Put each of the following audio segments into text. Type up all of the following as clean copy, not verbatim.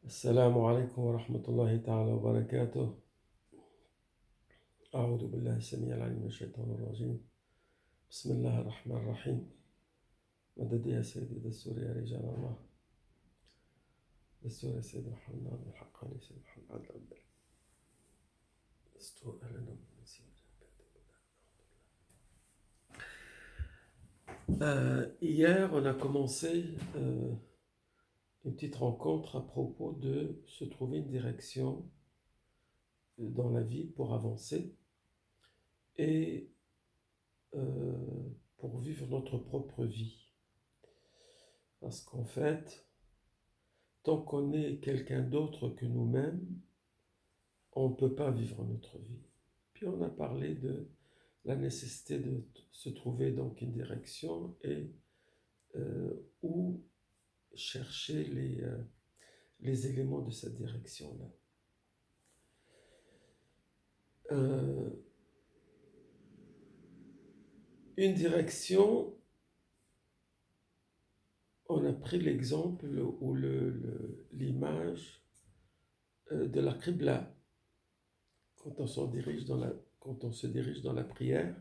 السلام عليكم ورحمة الله تعالى وبركاته. أعوذ بالله السميع العليم من الشيطان الرجيم. بسم الله الرحمن الرحيم. مدد يا سيدي دستور يا رجال الله. دستور يا سيدي محمد عبد الحق علي سيدي محمد عبد الله. دستور أهل النبي. Hier, on a commencé une petite rencontre à propos de se trouver une direction dans la vie pour avancer et pour vivre notre propre vie. Parce qu'en fait, tant qu'on est quelqu'un d'autre que nous-mêmes, on ne peut pas vivre notre vie. Puis on a parlé de la nécessité de se trouver donc une direction et où chercher les éléments de cette direction-là. Une direction, on a pris l'exemple ou l'image de la Qibla. Quand on se dirige dans la prière,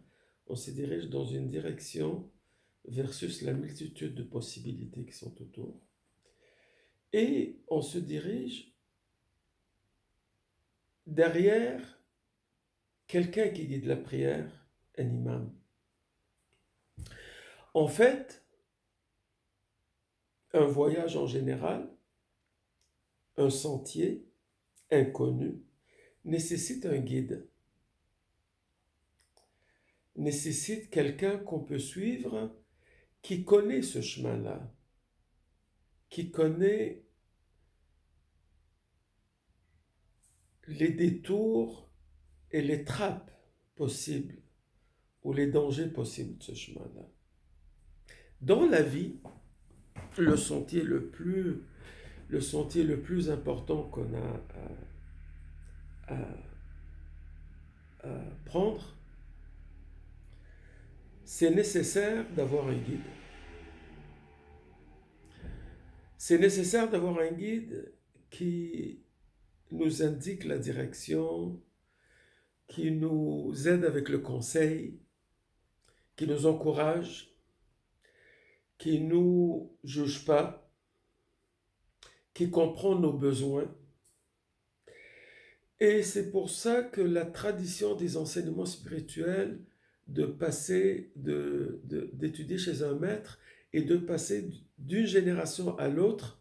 on se dirige dans une direction versus la multitude de possibilités qui sont autour. Et on se dirige derrière quelqu'un qui guide la prière, un imam. En fait, un voyage en général, un sentier inconnu, nécessite un guide, nécessite quelqu'un qu'on peut suivre, qui connaît ce chemin-là, qui connaît les détours et les trappes possibles ou les dangers possibles de ce chemin-là. Dans la vie, le sentier le plus important qu'on a à prendre, c'est nécessaire d'avoir un guide. C'est nécessaire d'avoir un guide qui nous indique la direction, qui nous aide avec le conseil, qui nous encourage, qui ne nous juge pas, qui comprend nos besoins. Et c'est pour ça que la tradition des enseignements spirituels, d'étudier chez un maître et de passer d'une génération à l'autre,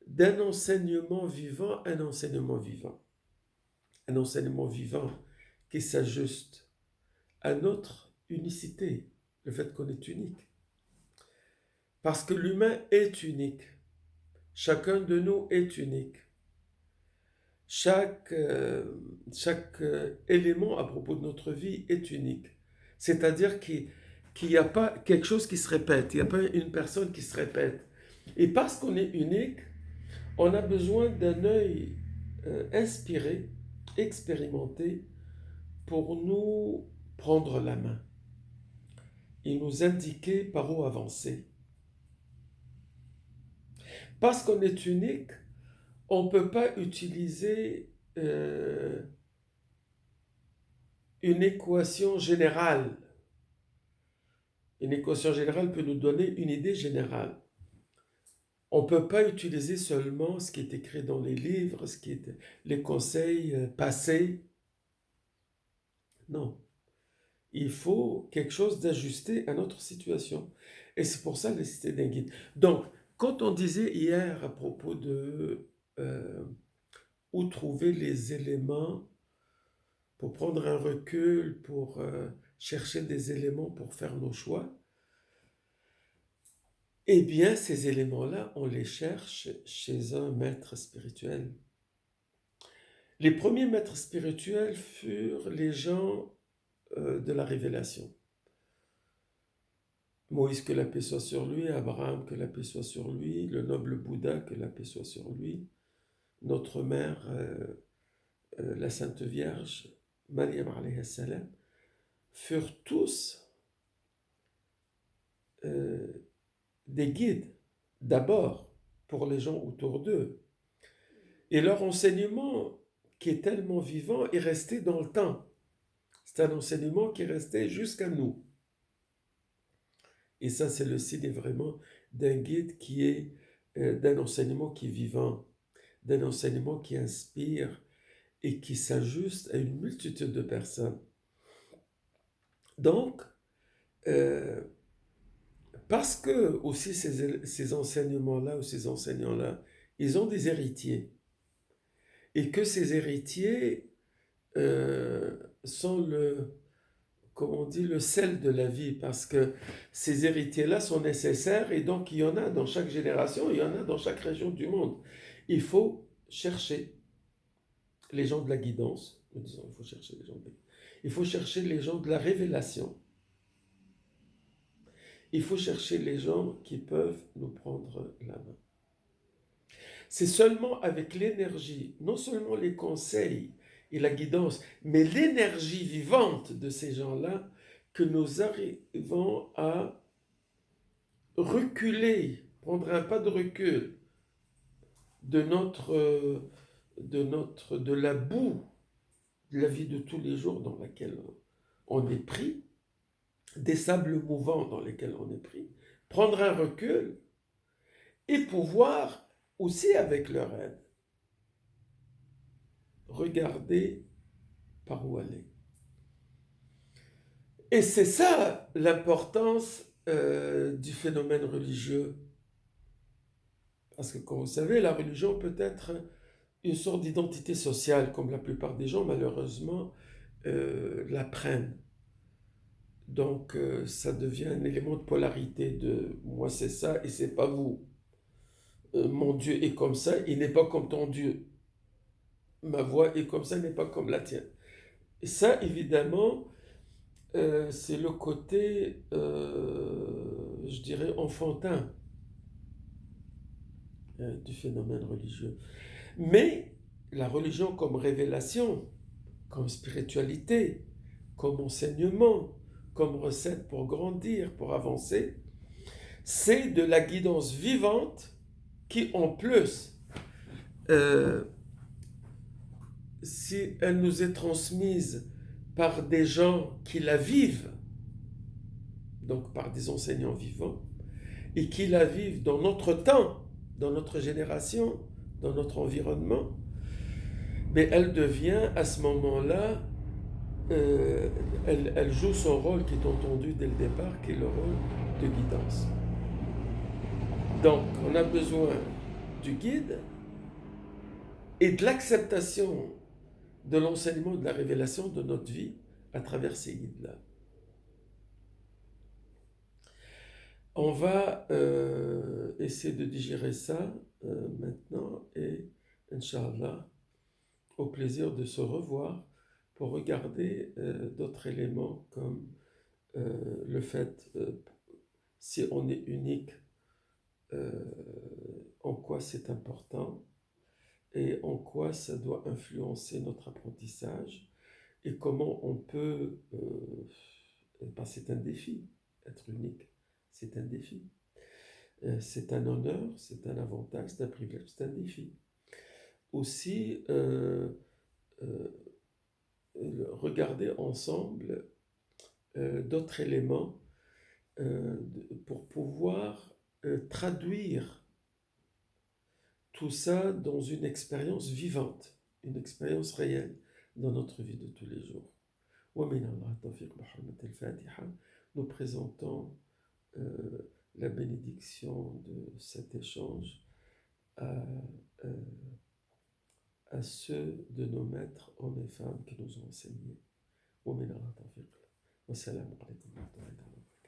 d'un enseignement vivant à un enseignement vivant. Un enseignement vivant qui s'ajuste à notre unicité, le fait qu'on est unique. Parce que l'humain est unique. Chacun de nous est unique. Chaque élément à propos de notre vie est unique. C'est-à-dire qu'il n'y a pas quelque chose qui se répète, il n'y a pas une personne qui se répète. Et parce qu'on est unique, on a besoin d'un œil inspiré, expérimenté, pour nous prendre la main et nous indiquer par où avancer. Parce qu'on est unique, on ne peut pas utiliser une équation générale. Une équation générale peut nous donner une idée générale. On ne peut pas utiliser seulement ce qui est écrit dans les livres, les conseils passés. Non. Il faut quelque chose d'ajusté à notre situation. Et c'est pour ça la nécessité d'un guide. Donc, quand on disait hier à propos de où trouver les éléments pour prendre un recul, pour chercher des éléments pour faire nos choix, eh bien, ces éléments-là, on les cherche chez un maître spirituel. Les premiers maîtres spirituels furent les gens de la révélation. Moïse, que la paix soit sur lui, Abraham, que la paix soit sur lui, le noble Bouddha, que la paix soit sur lui, notre mère, la Sainte Vierge, Mariam alayhi salam, furent tous des guides, d'abord pour les gens autour d'eux, Et leur enseignement, qui est tellement vivant, est resté dans le temps. C'est un enseignement qui est resté jusqu'à nous. Et ça, c'est le signe vraiment d'un guide qui est, d'un enseignement qui est vivant, d'un enseignement qui inspire et qui s'ajuste à une multitude de personnes. Donc, parce que aussi ces enseignements-là ou ces enseignants-là, ils ont des héritiers. Et que ces héritiers sont comme on dit, le sel de la vie, parce que ces héritiers-là sont nécessaires, et donc il y en a dans chaque génération, il y en a dans chaque région du monde. Il faut chercher les gens de la guidance, nous disons, il faut chercher les gens il faut chercher les gens de la révélation. Il faut chercher les gens qui peuvent nous prendre la main. C'est seulement avec l'énergie, non seulement les conseils et la guidance, mais l'énergie vivante de ces gens-là, que nous arrivons à reculer, prendre un pas de recul de la boue de la vie de tous les jours dans laquelle on est pris, des sables mouvants dans lesquels on est pris, prendre un recul et pouvoir aussi avec leur aide regarder par où aller. Et c'est ça l'importance du phénomène religieux. Parce que, comme vous savez, la religion peut être une sorte d'identité sociale, comme la plupart des gens, malheureusement, la prennent. Donc, ça devient un élément de polarité de « moi c'est ça et c'est pas vous ». Mon Dieu est comme ça, il n'est pas comme ton Dieu. Ma voix est comme ça, il n'est pas comme la tienne. Et ça, évidemment, c'est le côté, je dirais, enfantin du phénomène religieux. Mais la religion comme révélation, comme spiritualité, comme enseignement, comme recette pour grandir, pour avancer, c'est de la guidance vivante qui, en plus, si elle nous est transmise par des gens qui la vivent, donc par des enseignants vivants, et qui la vivent dans notre temps, dans notre génération, dans notre environnement, mais elle devient à ce moment-là, elle joue son rôle qui est entendu dès le départ, qui est le rôle de guidance. Donc, on a besoin du guide et de l'acceptation de l'enseignement, de la révélation de notre vie à travers ces guides-là. On va essayer de digérer ça maintenant et, Inch'Allah, au plaisir de se revoir pour regarder d'autres éléments comme le fait, si on est unique, en quoi c'est important et en quoi ça doit influencer notre apprentissage et comment on peut... c'est un défi, être unique, c'est un défi. C'est un honneur, c'est un avantage, c'est un privilège, c'est un défi. Aussi, regarder ensemble d'autres éléments pour pouvoir traduire tout ça dans une expérience vivante, une expérience réelle dans notre vie de tous les jours. Nous présentons la bénédiction de cet échange à ceux de nos maîtres, hommes et femmes qui nous ont enseigné. Wassalamu alaikum wa rahmatullahi wa barakatuh.